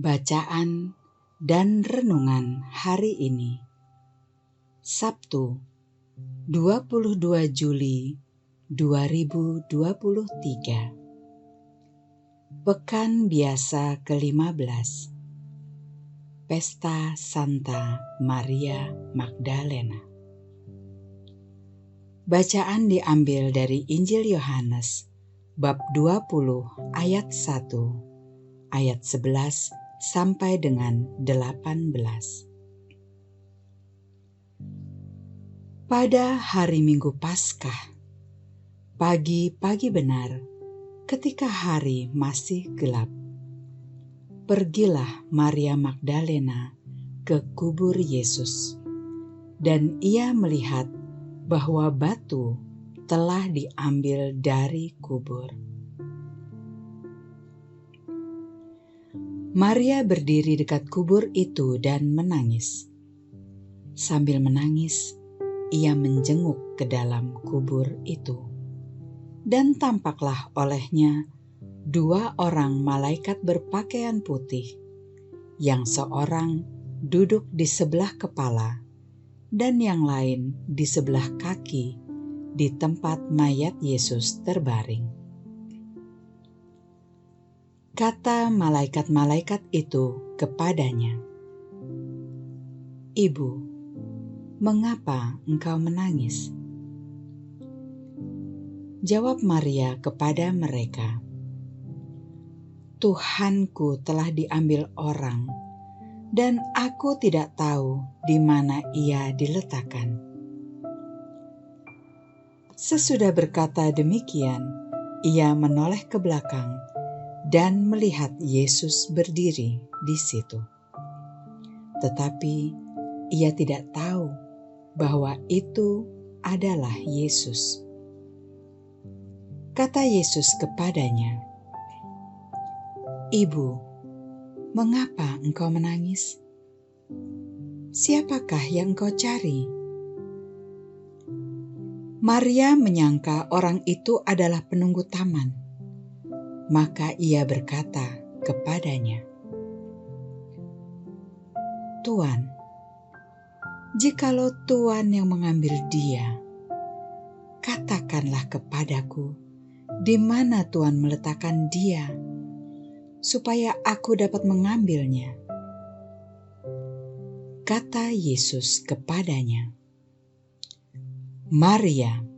Bacaan dan renungan hari ini, Sabtu 22 Juli 2023, Pekan Biasa ke-15, Pesta Santa Maria Magdalena. Bacaan diambil dari Injil Yohanes, bab 20 ayat 1, ayat 11 sampai dengan 18. Pada hari Minggu Paskah, pagi-pagi benar, ketika hari masih gelap, pergilah Maria Magdalena ke kubur Yesus, dan ia melihat bahwa batu telah diambil dari kubur. Maria berdiri dekat kubur itu dan menangis. Sambil menangis, ia menjenguk ke dalam kubur itu. Dan tampaklah olehnya 2 orang malaikat berpakaian putih, yang seorang duduk di sebelah kepala dan yang lain di sebelah kaki di tempat mayat Yesus terbaring. Kata malaikat-malaikat itu kepadanya, "Ibu, mengapa engkau menangis?" Jawab Maria kepada mereka, "Tuhanku telah diambil orang, dan aku tidak tahu di mana ia diletakkan." Sesudah berkata demikian, ia menoleh ke belakang dan melihat Yesus berdiri di situ. Tetapi ia tidak tahu bahwa itu adalah Yesus. Kata Yesus kepadanya, "Ibu, mengapa engkau menangis? Siapakah yang engkau cari?" Maria menyangka orang itu adalah penunggu taman. Maka ia berkata kepadanya, "Tuan, jikalau Tuan yang mengambil dia, katakanlah kepadaku di mana Tuan meletakkan dia, supaya aku dapat mengambilnya." Kata Yesus kepadanya, "Maria."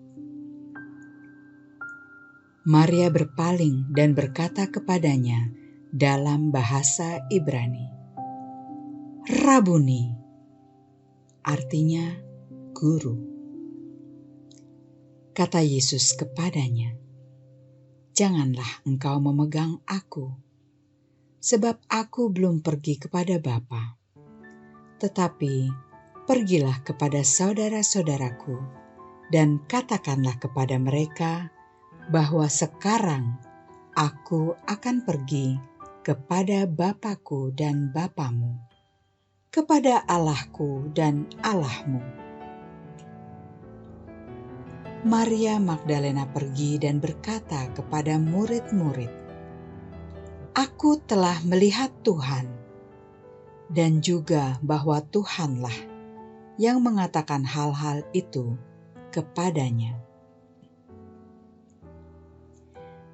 Maria berpaling dan berkata kepadanya dalam bahasa Ibrani, "Rabuni," artinya guru. Kata Yesus kepadanya, "Janganlah engkau memegang aku, sebab aku belum pergi kepada Bapa. Tetapi pergilah kepada saudara-saudaraku dan katakanlah kepada mereka bahwa sekarang aku akan pergi kepada Bapakku dan Bapamu, kepada Allahku dan Allahmu." Maria Magdalena pergi dan berkata kepada murid-murid, "Aku telah melihat Tuhan," dan juga bahwa Tuhanlah yang mengatakan hal-hal itu kepadanya.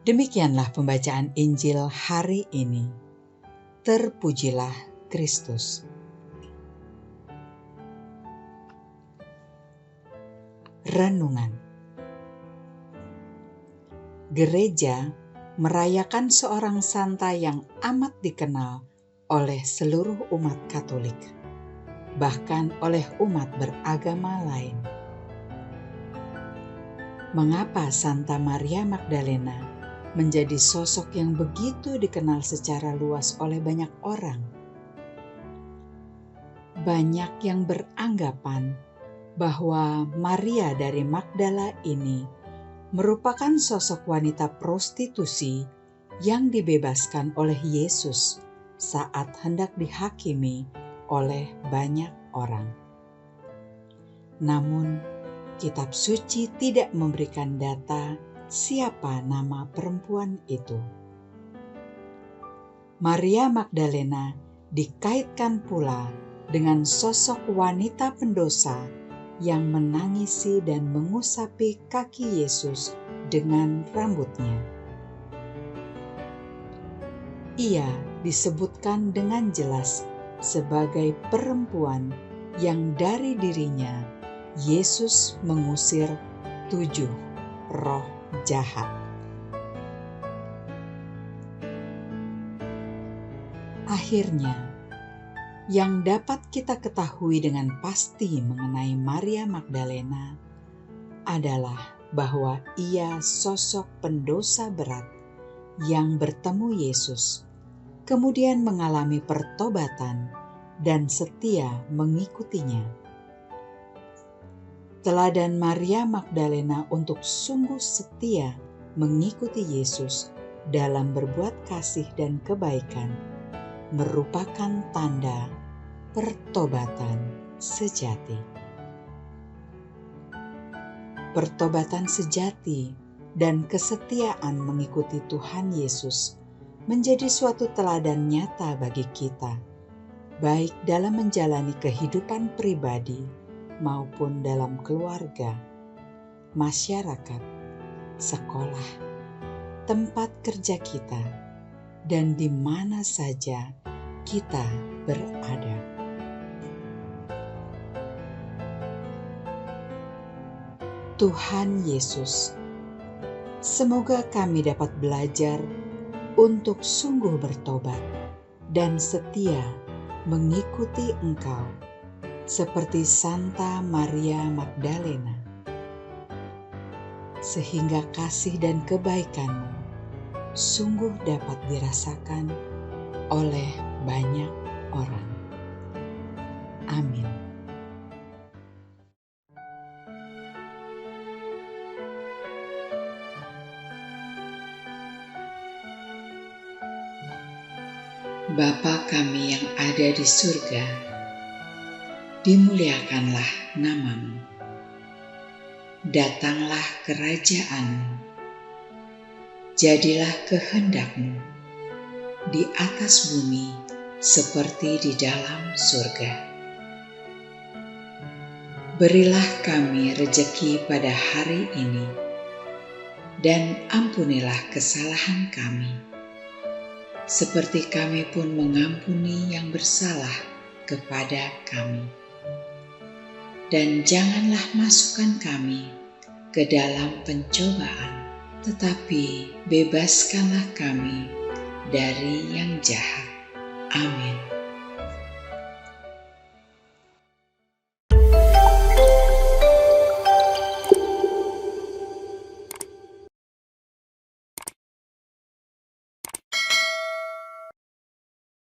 Demikianlah pembacaan Injil hari ini. Terpujilah Kristus. Renungan. Gereja merayakan seorang santa yang amat dikenal oleh seluruh umat Katolik, bahkan oleh umat beragama lain. Mengapa Santa Maria Magdalena menjadi sosok yang begitu dikenal secara luas oleh banyak orang? Banyak yang beranggapan bahwa Maria dari Magdala ini merupakan sosok wanita prostitusi yang dibebaskan oleh Yesus saat hendak dihakimi oleh banyak orang. Namun, Kitab Suci tidak memberikan data siapa nama perempuan itu. Maria Magdalena dikaitkan pula dengan sosok wanita pendosa yang menangisi dan mengusapi kaki Yesus dengan rambutnya. Ia disebutkan dengan jelas sebagai perempuan yang dari dirinya Yesus mengusir 7 roh jahat. Akhirnya, yang dapat kita ketahui dengan pasti mengenai Maria Magdalena adalah bahwa ia sosok pendosa berat yang bertemu Yesus, kemudian mengalami pertobatan dan setia mengikutinya. Teladan Maria Magdalena untuk sungguh setia mengikuti Yesus dalam berbuat kasih dan kebaikan merupakan tanda pertobatan sejati. Pertobatan sejati dan kesetiaan mengikuti Tuhan Yesus menjadi suatu teladan nyata bagi kita, baik dalam menjalani kehidupan pribadi maupun dalam keluarga, masyarakat, sekolah, tempat kerja kita, dan di mana saja kita berada. Tuhan Yesus, semoga kami dapat belajar untuk sungguh bertobat dan setia mengikuti Engkau seperti Santa Maria Magdalena, sehingga kasih dan kebaikan-Mu sungguh dapat dirasakan oleh banyak orang. Amin. Bapa kami yang ada di surga, dimuliakanlah nama-Mu. Datanglah kerajaan-Mu. Jadilah kehendak-Mu di atas bumi seperti di dalam surga. Berilah kami rejeki pada hari ini, dan ampunilah kesalahan kami, seperti kami pun mengampuni yang bersalah kepada kami. Dan janganlah masukkan kami ke dalam pencobaan, tetapi bebaskanlah kami dari yang jahat. Amin.